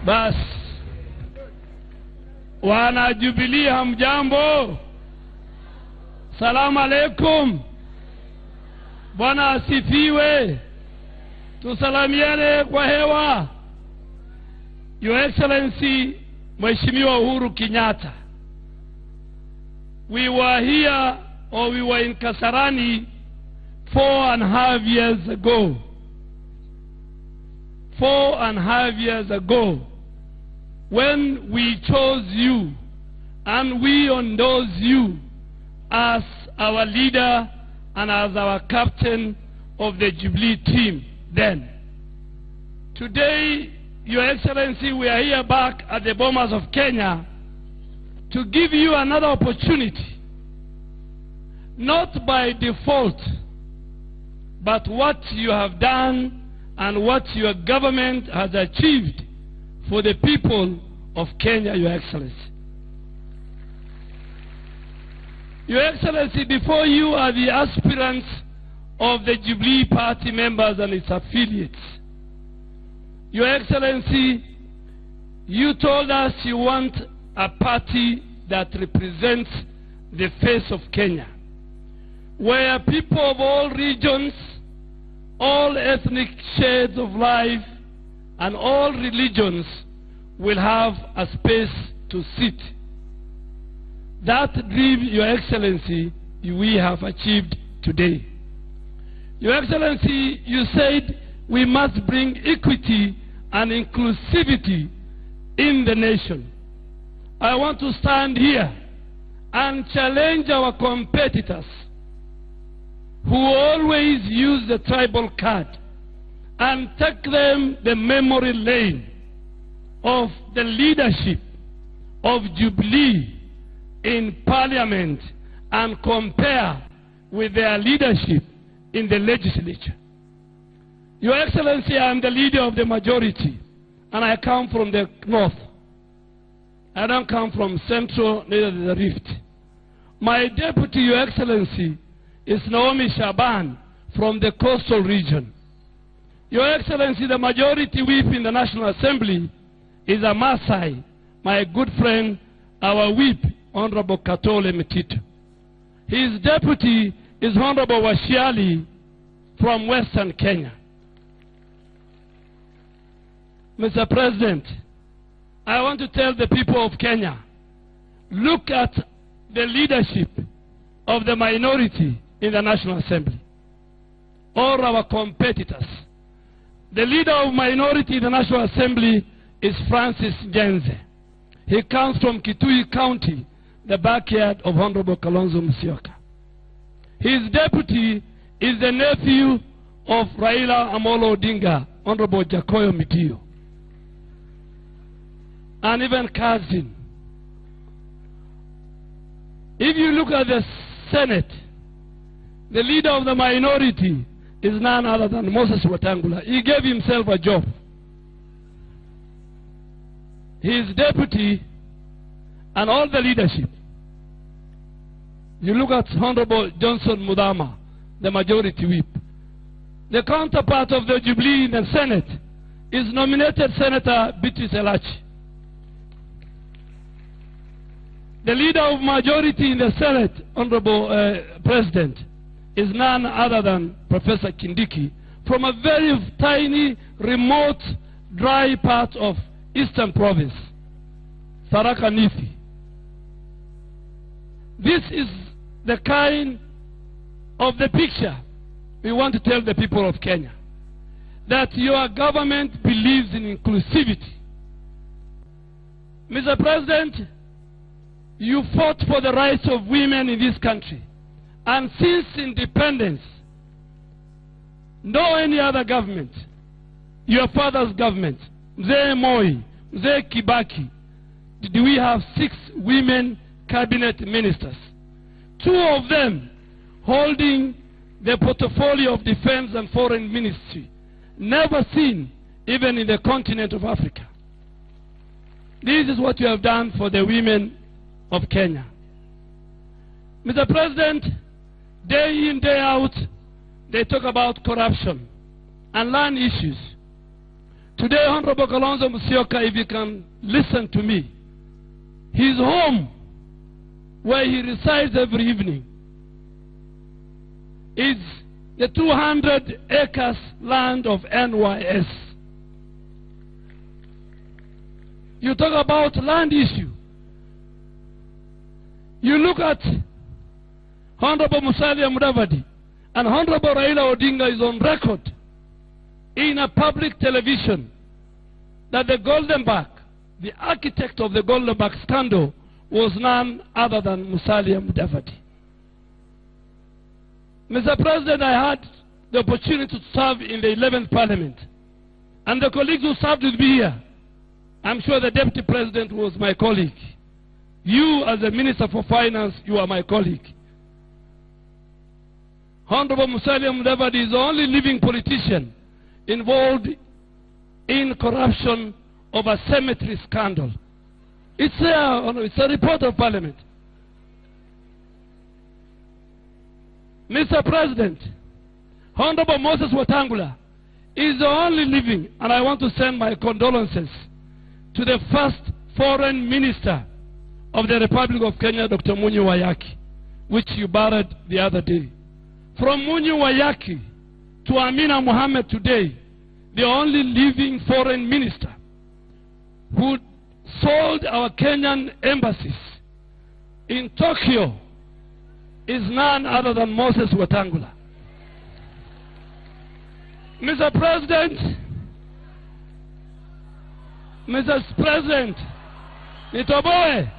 Bas, wana Jubilee hamjambo? Salamu alaikum. Bwana asifiwe. Tusalamiane kwa hewa. Your Excellency Mheshimiwa Uhuru Kenyatta, we were here, or we were in Kasarani 4.5 years ago. 4.5 years ago, when we chose you and we endorsed you as our leader and as our captain of the Jubilee team then. Today, Your Excellency, we are here back at the Bomas of Kenya to give you another opportunity, not by default, but what you have done and what your government has achieved for the people of Kenya, Your Excellency. Your Excellency, before you are the aspirants of the Jubilee Party members and its affiliates. Your Excellency, you told us you want a party that represents the face of Kenya, where people of all regions, all ethnic shades of life, and all religions will have a space to sit. That dream, Your Excellency, we have achieved today. Your Excellency, you said we must bring equity and inclusivity in the nation. I want to stand here and challenge our competitors who always use the tribal card and take them the memory lane of the leadership of Jubilee in Parliament and compare with their leadership in the legislature. Your Excellency, I am the leader of the majority, and I come from the north. I don't come from central, neither the rift. My deputy, Your Excellency, is Naomi Shaban from the coastal region. Your Excellency, the majority whip in the National Assembly is a Maasai, my good friend, our whip, Honorable Katole Metito. His deputy is Honorable Washiali from Western Kenya. Mr. President, I want to tell the people of Kenya, look at the leadership of the minority in the National Assembly, or our competitors. The leader of minority in the National Assembly is Francis Njenze. He comes from Kitui County, the backyard of Honorable Kalonzo Musyoka. His deputy is the nephew of Raila Amolo Odinga, Honorable Jakoyo Mitio, and even cousin. If you look at the Senate, the leader of the minority is none other than Moses Wetangula. He gave himself a job. His deputy and all the leadership. You look at Honorable Johnson Mudama, the majority whip. The counterpart of the Jubilee in the Senate is nominated Senator Beatrice Elachi. The leader of majority in the Senate, Honorable President, is none other than Professor Kindiki from a very tiny, remote, dry part of Eastern Province, Tharaka Nithi. This is the kind of the picture we want to tell the people of Kenya, that your government believes in inclusivity. Mr. President, you fought for the rights of women in this country. And since independence, no any other government, your father's government, Mzee Moi, Mzee Kibaki, did we have 6 women cabinet ministers. 2 of them holding the portfolio of defense and foreign ministry. Never seen even in the continent of Africa. This is what you have done for the women of Kenya. Mr. President, day in, day out, they talk about corruption and land issues. Today, Honorable Kalonzo Musyoka, if you can listen to me, his home, where he resides every evening, is the 200 acres land of NYS. You talk about land issue. You look at Honorable Musalia Mudavadi, and Honorable Raila Odinga is on record in a public television that the Goldenberg, the architect of the Goldenberg scandal, was none other than Musalia Mudavadi. Mr. President, I had the opportunity to serve in the 11th Parliament. And the colleagues who served with me here, I'm sure the Deputy President was my colleague. You, as the Minister for Finance, you are my colleague. Honorable Musalia Mudavadi is the only living politician involved in corruption of a cemetery scandal. It's a report of Parliament. Mr. President, Honorable Moses Wetangula is the only living, and I want to send my condolences to the first foreign minister of the Republic of Kenya, Dr. Munyi Wayaki, which you buried the other day. From Munyi Wayaki to Amina Mohammed today, the only living foreign minister who sold our Kenyan embassies in Tokyo is none other than Moses Wetangula. Mr. President, Nitoboe.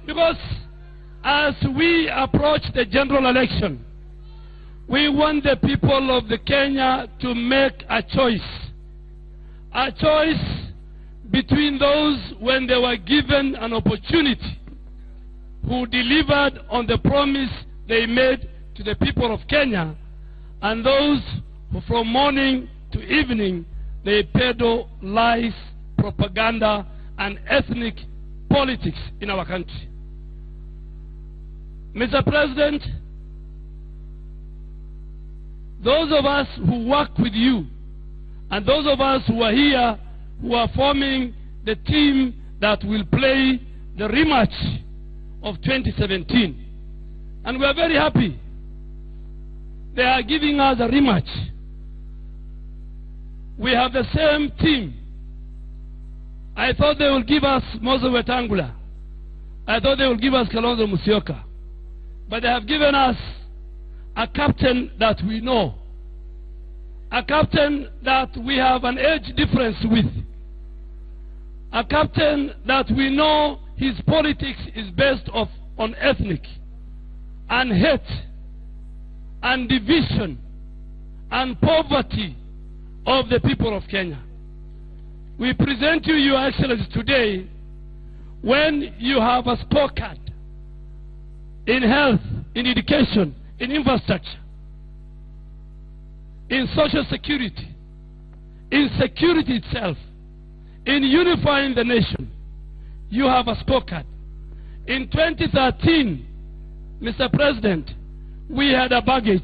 Because as we approach the general election, we want the people of the Kenya to make a choice between those when they were given an opportunity, who delivered on the promise they made to the people of Kenya, and those who from morning to evening they peddle lies, propaganda, and ethnic politics in our country. Mr. President, those of us who work with you, and those of us who are here, who are forming the team that will play the rematch of 2017, and we are very happy they are giving us a rematch. We have the same team. I thought they will give us Moses Wetangula. I thought they will give us Kalonzo Musyoka. But they have given us a captain that we know, a captain that we have an age difference with, a captain that we know his politics is based on ethnic and hate and division and poverty of the people of Kenya. We present you, Your Excellency, today when you have a scorecard in health, in education, in infrastructure, in social security, in security itself, in unifying the nation. You have a scorecard. In 2013, Mr. President, we had a baggage.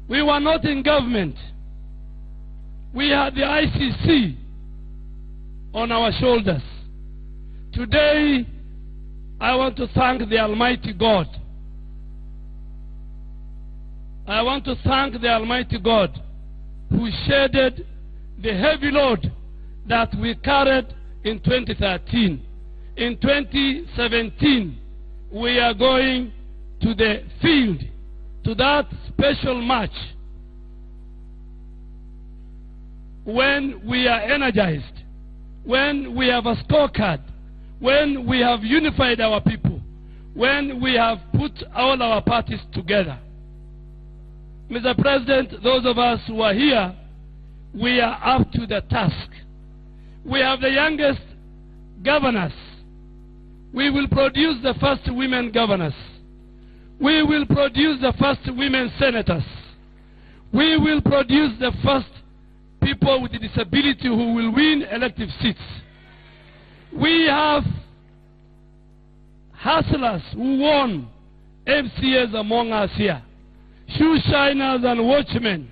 We were not in government. We had the ICC on our shoulders. Today, I want to thank the Almighty God. I want to thank the Almighty God who shaded the heavy load that we carried in 2013. In 2017, we are going to the field, to that special march, when we are energized, when we have a scorecard, when we have unified our people, when we have put all our parties together. Mr. President, those of us who are here, we are up to the task. We have the youngest governors. We will produce the first women governors. We will produce the first women senators. We will produce the first people with a disability who will win elective seats. We have hustlers who won MCAs among us here, shoe shiners and watchmen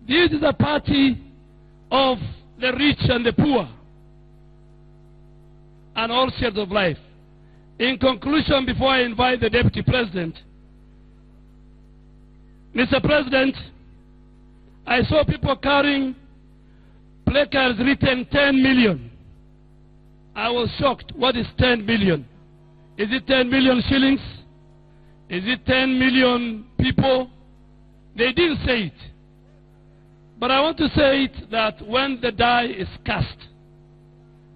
This is a party of the rich and the poor and all shades of life. In conclusion, before I invite the Deputy President, Mr. President, I saw people carrying placards written 10 million. I was shocked. What is 10 million? Is it 10 million shillings? Is it 10 million people? They didn't say it. But I want to say it that when the die is cast,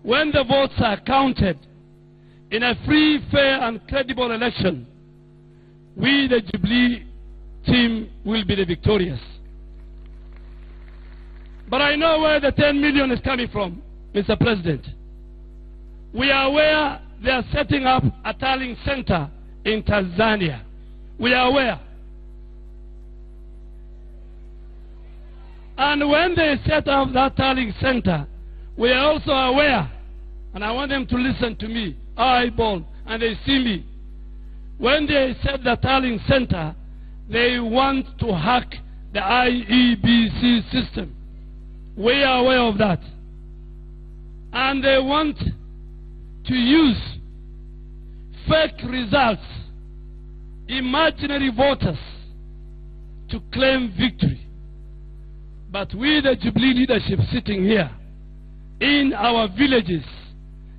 when the votes are counted in a free, fair, and credible election, we, the Jubilee team, will be the victorious. But I know where the 10 million is coming from, Mr. President. We are aware they are setting up a tallying center in Tanzania. We are aware. And when they set up that tallying center, we are also aware, and I want them to listen to me, eyeball, and they see me. When they set the tallying center, they want to hack the IEBC system. We are aware of that. And they want to use fake results, imaginary voters, to claim victory. But we, the Jubilee leadership sitting here, in our villages,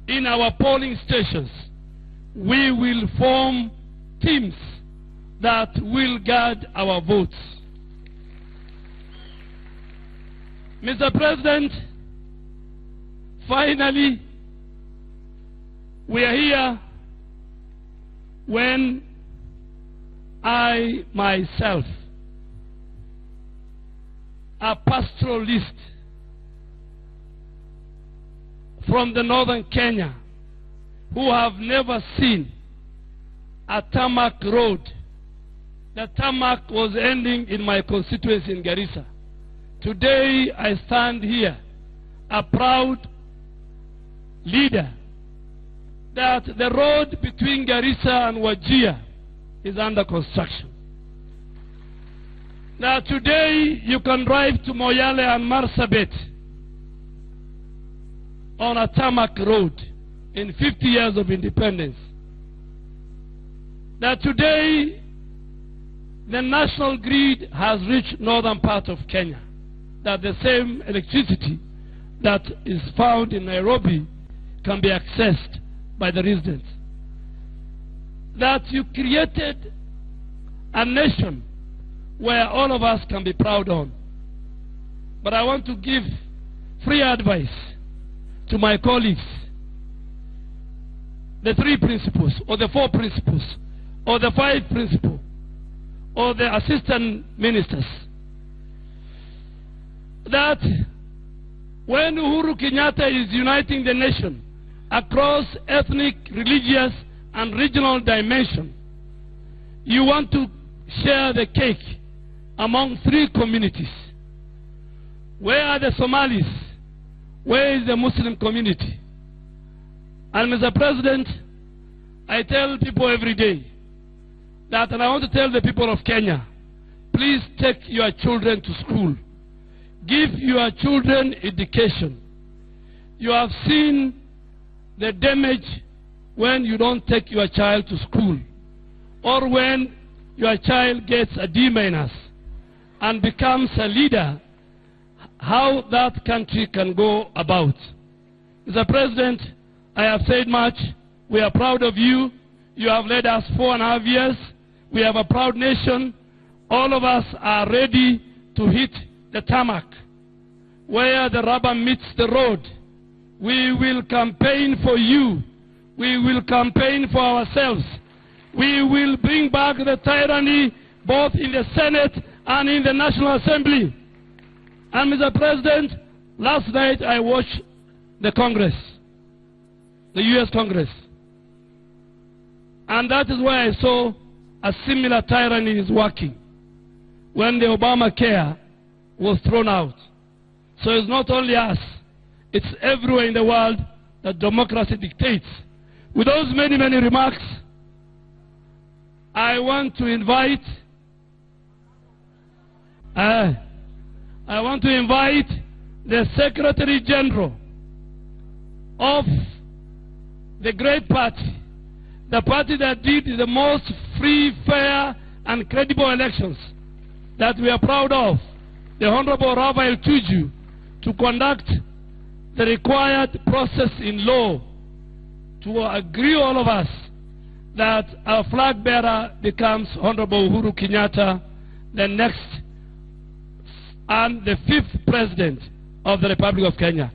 in our polling stations, we will form teams that will guard our votes. Mr. President, finally, we are here when I myself, a pastoralist from the northern Kenya, who have never seen a tarmac road. The tarmac was ending in my constituency in Garissa. Today I stand here, a proud leader, that the road between Garissa and Wajir is under construction. Now today you can drive to Moyale and Marsabit on a tarmac road in 50 years of independence. That today the national grid has reached northern part of Kenya. That the same electricity that is found in Nairobi can be accessed by the residents. That you created a nation where all of us can be proud on. But I want to give free advice to my colleagues. The 3 principles, or the 4 principles, or the 5 principles, or the assistant ministers. That when Uhuru Kenyatta is uniting the nation across ethnic, religious, and regional dimension, you want to share the cake among 3 communities. Where are the Somalis? Where is the Muslim community? And Mr. President, I tell people every day that, and I want to tell the people of Kenya, please take your children to school. Give your children education. You have seen the damage when you don't take your child to school, or when your child gets a D- and becomes a leader, how that country can go about. Mr. President, I have said much. We are proud of you. You have led us 4.5 years. We have a proud nation. All of us are ready to hit the tarmac. Where the rubber meets the road, we will campaign for you. We will campaign for ourselves. We will bring back the tyranny both in the Senate and in the National Assembly. And Mr. President, last night I watched the Congress, the US Congress. And that is where I saw a similar tyranny is working when the Obamacare was thrown out. So it's not only us, it's everywhere in the world that democracy dictates. With those many, many remarks, I want to invite I want to invite the Secretary General of the great party, the party that did the most free, fair, and credible elections that we are proud of, the Honorable Rafael Tuju, to conduct the required process in law to agree all of us that our flag bearer becomes Honorable Uhuru Kenyatta, the next and the 5th President of the Republic of Kenya.